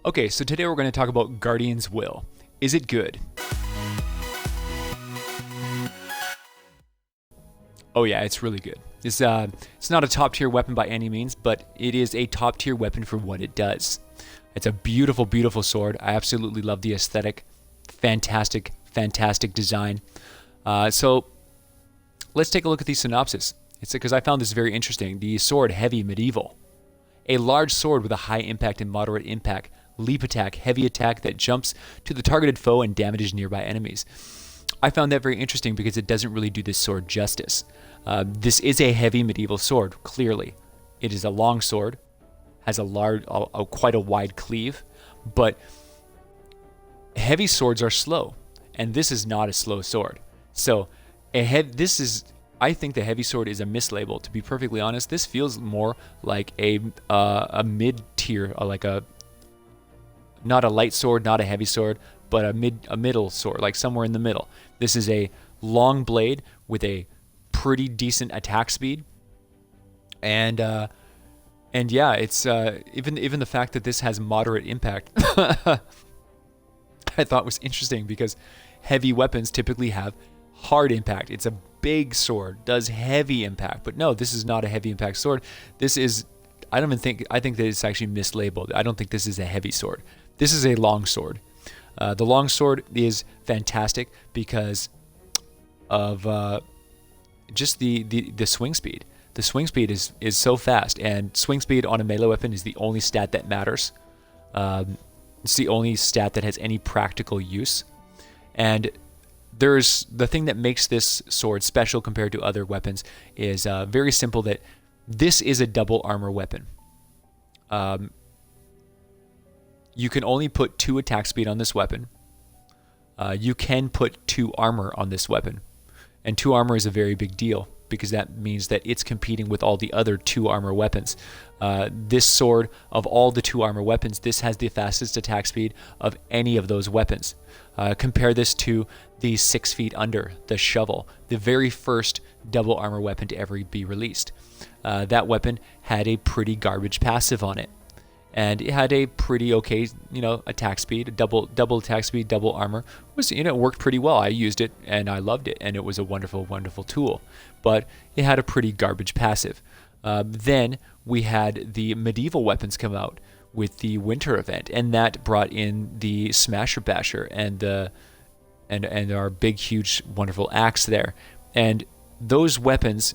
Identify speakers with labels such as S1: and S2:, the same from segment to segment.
S1: Okay, so today we're going to talk about Guardian's Will. Is it good? Oh yeah, it's really good. It's not a top tier weapon by any means, but it is a top tier weapon for what it does. It's a beautiful, beautiful sword. I absolutely love the aesthetic. Fantastic, fantastic design. So let's take a look at the synopsis. It's because I found this very interesting. The sword, heavy medieval. A large sword with a high impact and moderate impact. Leap attack, heavy attack that jumps to the targeted foe and damages nearby enemies. I found that very interesting because it doesn't really do this sword justice. This is a heavy medieval sword, clearly. It is a long sword, has quite a wide cleave, but heavy swords are slow, and this is not a slow sword. So, I think the heavy sword is a mislabel. To be perfectly honest, this feels more like a mid-tier, not a light sword, not a heavy sword, but a middle sword, like somewhere in the middle. This is a long blade with a pretty decent attack speed, and yeah, it's even the fact that this has moderate impact, I thought was interesting because heavy weapons typically have hard impact. It's a big sword, does heavy impact, but no, this is not a heavy impact sword. This is, I think that it's actually mislabeled. I don't think this is a heavy sword. This is a long sword. The long sword is fantastic because of just the swing speed. The swing speed is so fast, and swing speed on a melee weapon is the only stat that matters. It's the only stat that has any practical use. And there's the thing that makes this sword special compared to other weapons is very simple, that this is a double armor weapon. You can only put 2 attack speed on this weapon. You can put 2 armor on this weapon. And 2 armor is a very big deal because that means that it's competing with all the other 2 armor weapons. This sword, of all the 2 armor weapons, this has the fastest attack speed of any of those weapons. Compare this to the 6 feet under, the shovel, the very first double armor weapon to ever be released. That weapon had a pretty garbage passive on it. And it had a pretty okay, attack speed, double attack speed, double armor. It worked pretty well. I used it and I loved it, and it was a wonderful, wonderful tool. But it had a pretty garbage passive. Then we had the medieval weapons come out with the winter event, and that brought in the Smasher Basher and our big, huge, wonderful axe there. And those weapons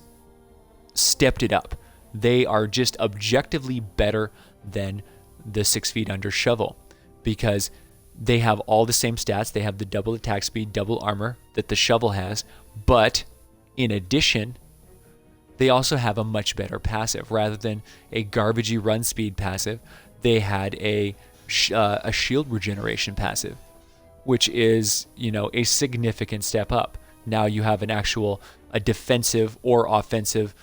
S1: stepped it up. They are just objectively better than the 6 feet under shovel because they have all the same stats. They have the double attack speed, double armor that the shovel has, but in addition, they also have a much better passive. Rather than a garbagey run speed passive, they had a shield regeneration passive, which is, a significant step up. Now you have a defensive or offensive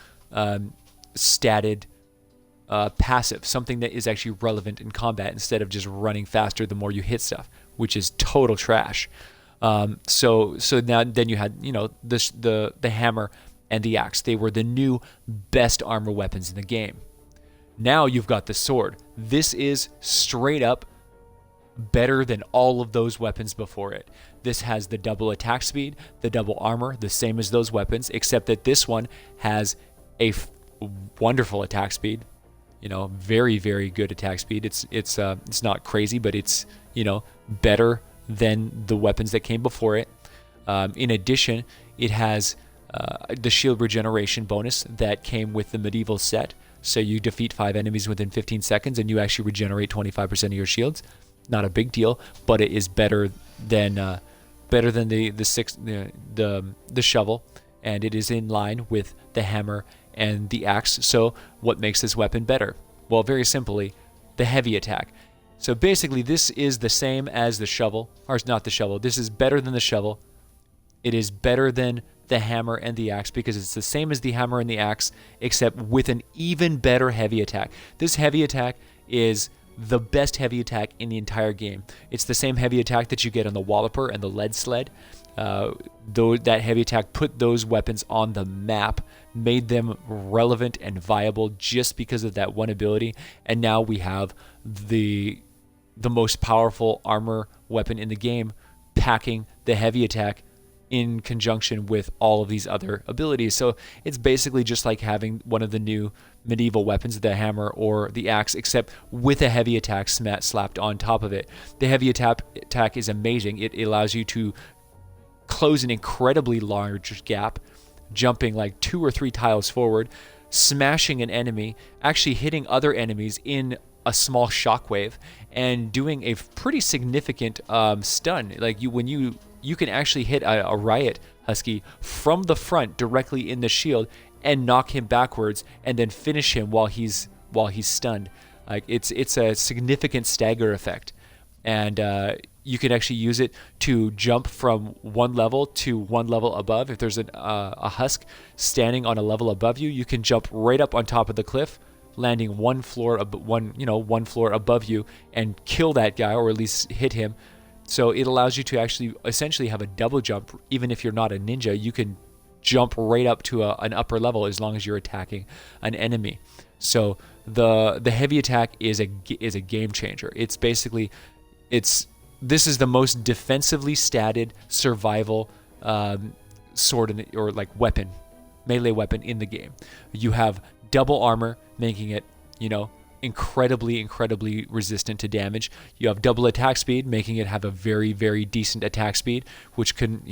S1: statted passive, something that is actually relevant in combat instead of just running faster the more you hit stuff, which is total trash. So now then you had the hammer and the axe. They were the new best armor weapons in the game. Now you've got the sword. This is straight up better than all of those weapons before it. This has the double attack speed, the double armor, the same as those weapons, except that this one has a wonderful attack speed. Very, very good attack speed. It's not crazy, but it's better than the weapons that came before it. In addition, it has the shield regeneration bonus that came with the medieval set. So you defeat 5 enemies within 15 seconds, and you actually regenerate 25% of your shields. Not a big deal, but it is better than the shovel, and it is in line with the hammer and the axe. So what makes this weapon better? Well, very simply, the heavy attack. So basically, this is the same as the shovel, or it's not the shovel. This is better than the shovel. It is better than the hammer and the axe because it's the same as the hammer and the axe, except with an even better heavy attack. This heavy attack is the best heavy attack in the entire game. It's the same heavy attack that you get on the Walloper and the Lead Sled. Though that heavy attack put those weapons on the map, made them relevant and viable just because of that one ability. And now we have the the most powerful armor weapon in the game, packing the heavy attack in conjunction with all of these other abilities. So it's basically just like having one of the new medieval weapons, the hammer or the axe, except with a heavy attack slapped on top of it. The heavy attack is amazing. It allows you to close an incredibly large gap, jumping like 2 or 3 tiles forward, smashing an enemy, actually hitting other enemies in a small shockwave, and doing a pretty significant stun. Like when you can actually hit a riot husky from the front directly in the shield and knock him backwards, and then finish him while he's stunned. Like it's a significant stagger effect, and you can actually use it to jump from one level to one level above. If there's a husk standing on a level above you, you can jump right up on top of the cliff, landing one floor above you, and kill that guy, or at least hit him. So it allows you to actually essentially have a double jump. Even if you're not a ninja, you can jump right up to an upper level as long as you're attacking an enemy. So the heavy attack is a game changer. It's basically this is the most defensively statted survival sword or like weapon, melee weapon in the game. You have double armor, making it, incredibly resistant to damage. You have double attack speed, making it have a very, very decent attack speed, which can,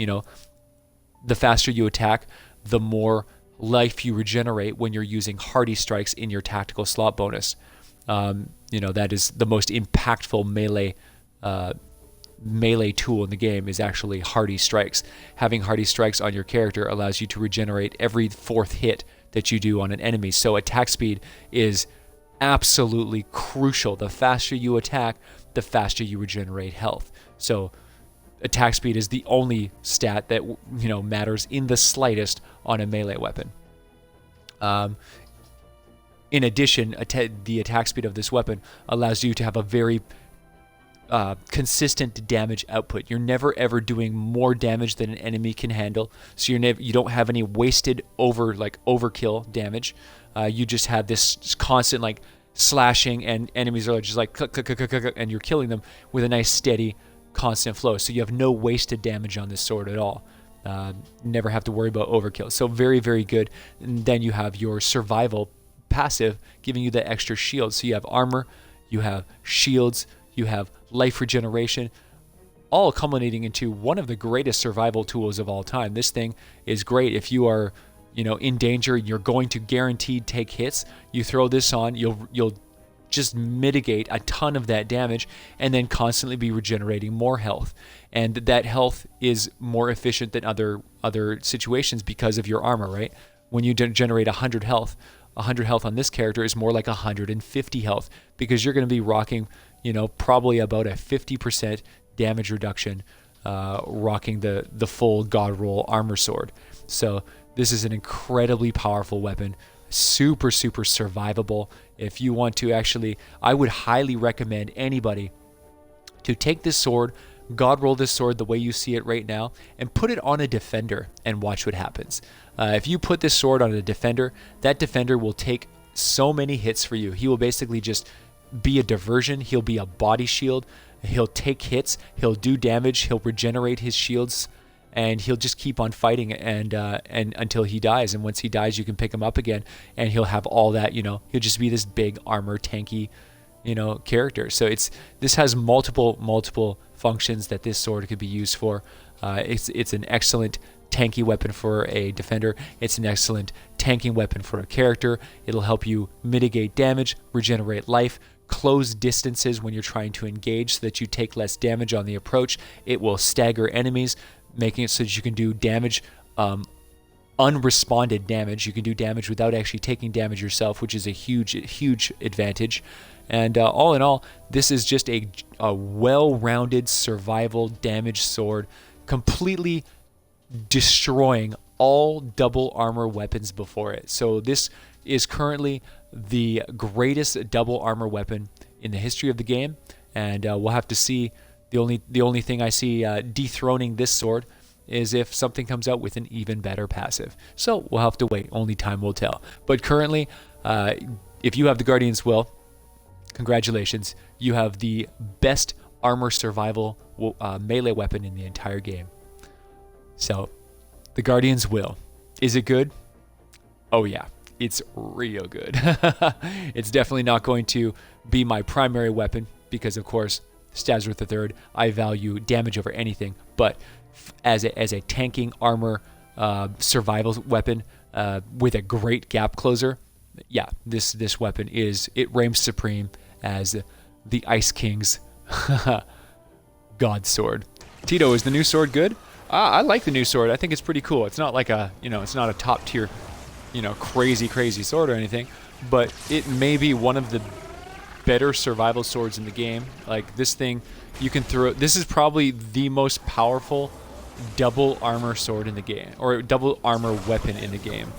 S1: the faster you attack, the more life you regenerate when you're using hardy strikes in your tactical slot bonus. That is the most impactful melee tool in the game, is actually hardy strikes. Having hardy strikes on your character allows you to regenerate every 4th hit that you do on an enemy. So attack speed is absolutely crucial. The faster you attack, the faster you regenerate health. So attack speed is the only stat that matters in the slightest on a melee weapon. In addition, the attack speed of this weapon allows you to have a very consistent damage output. You're never ever doing more damage than an enemy can handle. So you don't have any wasted overkill damage. You just have this constant slashing, and enemies are just like click, click, click, click, click, and you're killing them with a nice steady constant flow. So you have no wasted damage on this sword at all. Never have to worry about overkill. So very, very good. And then you have your survival passive, giving you the extra shield. So you have armor, you have shields, you have life regeneration, all culminating into one of the greatest survival tools of all time. This thing is great if you are, in danger and you're going to guaranteed take hits. You throw this on, you'll just mitigate a ton of that damage, and then constantly be regenerating more health. And that health is more efficient than other situations because of your armor, right? When you generate 100 health on this character is more like 150 health, because you're going to be rocking, probably about a 50% damage reduction, rocking the full God Roll armor sword. So this is an incredibly powerful weapon, super survivable. If you want to I would highly recommend anybody to take this sword, God Roll this sword the way you see it right now, and put it on a defender and watch what happens. If you put this sword on a defender, that defender will take so many hits for you. He will basically just be a diversion. He'll be a body shield. He'll take hits. He'll do damage. He'll regenerate his shields, and he'll just keep on fighting and until he dies. And once he dies, you can pick him up again, and he'll have all that. He'll just be this big armor tanky, character. So this has multiple functions that this sword could be used for. It's an excellent tanky weapon for a defender. It's an excellent tanking weapon for a character. It'll help you mitigate damage, regenerate life, close distances when you're trying to engage so that you take less damage on the approach. It will stagger enemies, making it so that you can do damage, unresponded damage. You can do damage without actually taking damage yourself, which is a huge advantage. And all in all, this is just a well-rounded survival damage sword, completely destroying all double armor weapons before it. So this is currently the greatest double armor weapon in the history of the game, and we'll have to see. The only thing I see dethroning this sword is if something comes out with an even better passive. So we'll have to wait. Only time will tell. But currently, if you have the Guardian's Will, congratulations, you have the best armor survival melee weapon in the entire game. So, the Guardian's Will. Is it good? Oh yeah, it's real good. It's definitely not going to be my primary weapon because, of course, Stazworth III, I value damage over anything. But as a tanking armor survival weapon with a great gap closer, yeah, this weapon it reigns supreme as the Ice King's God sword. Tito, is the new sword good? I like the new sword. I think it's pretty cool. It's not like it's not a top tier, crazy sword or anything, but it may be one of the better survival swords in the game. Like this thing, you can throw. This is probably the most powerful double armor sword in the game, or double armor weapon in the game.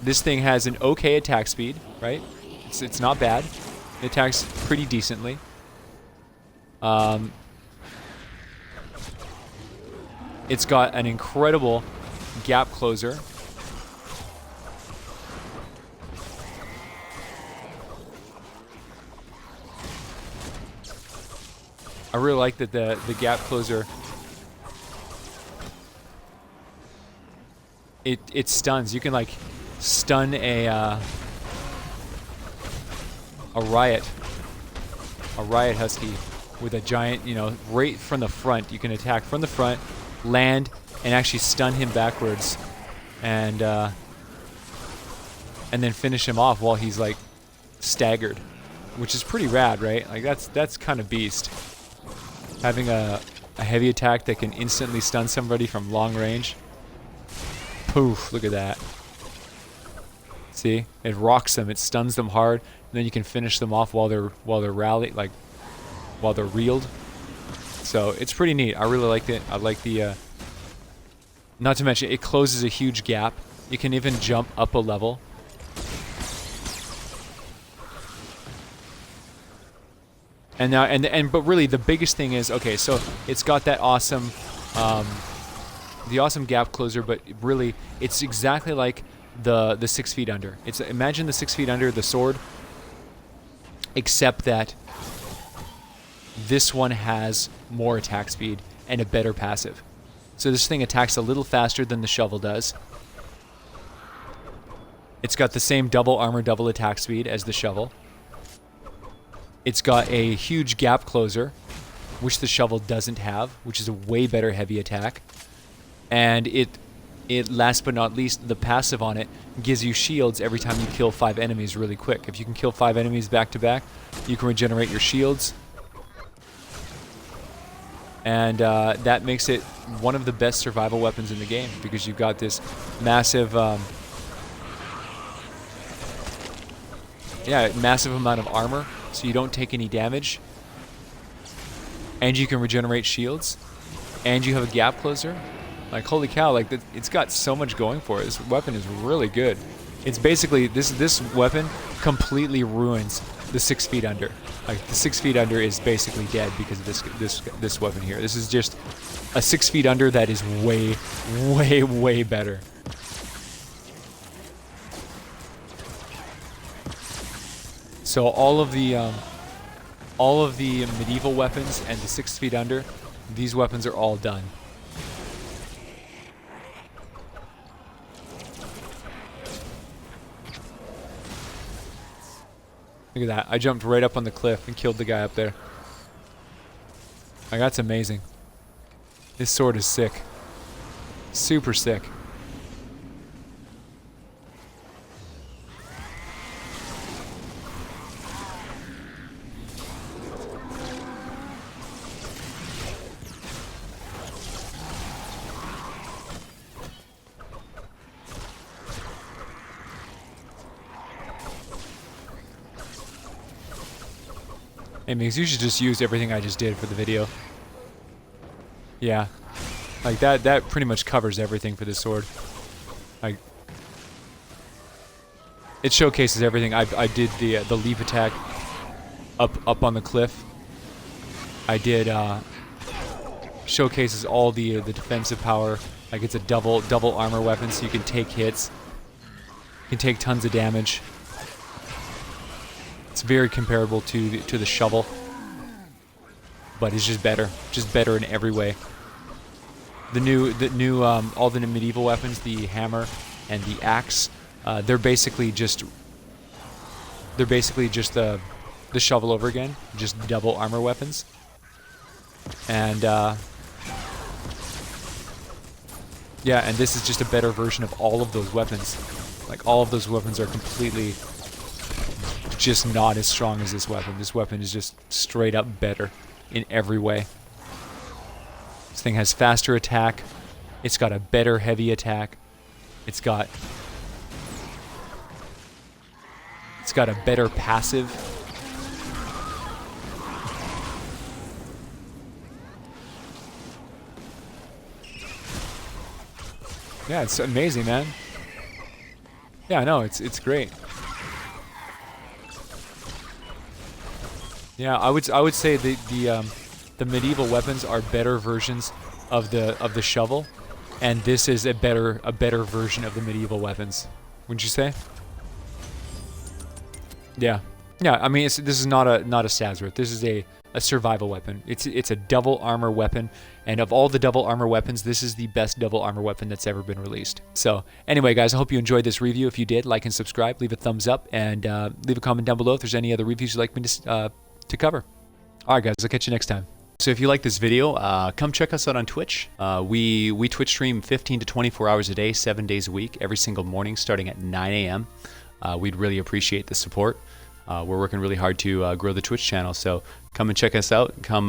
S1: This thing has an okay attack speed, right? It's not bad. It attacks pretty decently. It's got an incredible gap closer. I really like that the gap closer, it stuns. You can like stun a riot husky with a giant, right from the front. You can attack from the front, land, and actually stun him backwards, and then finish him off while he's like staggered, which is pretty rad, right? Like that's kind of beast. Having a heavy attack that can instantly stun somebody from long range. Poof! Look at that. See, it rocks them, it stuns them hard, and then you can finish them off while they're rallied, like while they're reeled. So it's pretty neat. I really liked it. I like the. Not to mention, it closes a huge gap. You can even jump up a level. And now, but really, the biggest thing is, okay, so it's got that awesome, the awesome gap closer, but really, it's exactly like the 6 feet under. Imagine the 6 feet under, the sword, except that this one has more attack speed and a better passive. So this thing attacks a little faster than the shovel does. It's got the same double armor, double attack speed as the shovel. It's got a huge gap closer, which the shovel doesn't have, which is a way better heavy attack. And it last but not least, the passive on it gives you shields every time you kill 5 enemies really quick. If you can kill 5 enemies back to back, you can regenerate your shields. And that makes it one of the best survival weapons in the game because you've got this massive, massive amount of armor, so you don't take any damage. And you can regenerate shields. And you have a gap closer. Like, holy cow, like, it's got so much going for it. This weapon is really good. It's basically, this weapon completely ruins the 6 feet under. Like, the 6 feet under is basically dead because of this weapon here. This is just a 6 feet under that is way, way, way better. So all of the medieval weapons and the 6 feet under, these weapons are all done. Look at that. I jumped right up on the cliff and killed the guy up there. Like, that's amazing. This sword is sick. Super sick. Hey, Migs, you should just use everything I just did for the video. Yeah. Like, that pretty much covers everything for this sword. Like, it showcases everything. I did the leap attack up on the cliff. I did showcases all the defensive power. Like, it's a double armor weapon, so you can take hits. You can take tons of damage. It's very comparable to the shovel, but it's just better in every way. The new all the medieval weapons, the hammer and the axe, they're basically just the shovel over again, just double armor weapons. And yeah, and this is just a better version of all of those weapons. Like, all of those weapons are completely just not as strong as this weapon. This weapon is just straight up better in every way. This thing has faster attack. It's got a better heavy attack. It's got a better passive. Yeah, it's amazing, man. Yeah, I know, it's great. Yeah, I would say the medieval weapons are better versions of the shovel, and this is a better version of the medieval weapons. Wouldn't you say? Yeah. Yeah, I mean, this is not a Sazworth. This is a survival weapon. It's a double armor weapon, and of all the double armor weapons, this is the best double armor weapon that's ever been released. So anyway, guys, I hope you enjoyed this review. If you did, like and subscribe, leave a thumbs up, and leave a comment down below if there's any other reviews you'd like me to cover. All right, guys, I'll catch you next time. So if you like this video, come check us out on Twitch. We Twitch stream 15 to 24 hours a day, 7 days a week, every single morning, starting at 9 a.m. We'd really appreciate the support. We're working really hard to grow the Twitch channel, so come and check us out. Come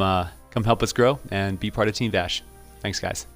S1: help us grow and be part of TeamVASH. Thanks, guys.